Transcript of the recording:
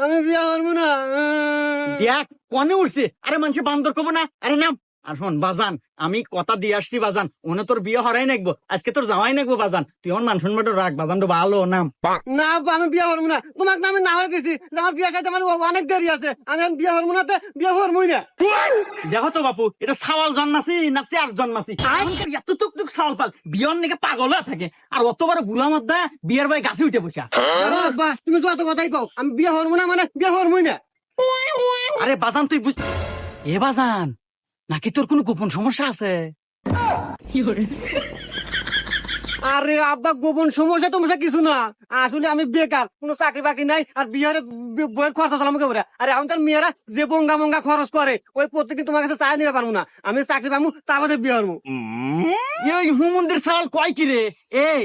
আমি বিয়া করবো না। দেখ কনে উঠছে, আরে মানুষে বান্দর কব না, আরে নাম। আর শোন বাজান, আমি কথা দিয়ে আসছি বাজান, ওনে তোর বিয়ে হরাই নাকবো, আজকে তোর জামাই নাকবো বাজান, তুই আমার মান সম্মান রাখ বাজান, তো ভালো নাম। না আব্বা, আমি বিয়া করবো না। তোমাকে আমি না হয়ে দিছি যে আমার বিয়ের সাথে আমার অনেক দেরি আছে, আমি আর বিয়া করবো না, বিয়া করবোই না। দেখো তো বাপু, এটা সাওয়াল জন্মাছি না চেয়ার জন্মাছি, এত টুক টুক সাওয়াল পাল বিয়ন নাকি পাগল হয়ে থাকে, আর অত বড় বুড়া মধ্যে বিয়ের ভাই গাছে উঠে বসে আছে। আব্বা তুমি যত কথাই কও, আমি বিয়া করবো না মানে বিয়া করবোই না। আরে বাজান তুই বুঝ, এ বাজান নাকি তোর কোনো গোপন সমস্যা আছে? আরে আব্বা, গোপন সমস্যা টমস্যা কিছু না, আসলে আমি বেকার, কোনো চাকরি বাকরি নাই, আর বিহারে বইয়ের খরচ চালাম করে। আরে এখন তার মেয়েরা যে বঙ্গা মঙ্গা খরচ করে, ওই প্রত্যেকদিন তোমার কাছে চাই নিতে পারবো না, আমি চাকরি পাবো তা বাদে বিয়ে করবো। এই হুমন্দির সাল কয় কি রে? এই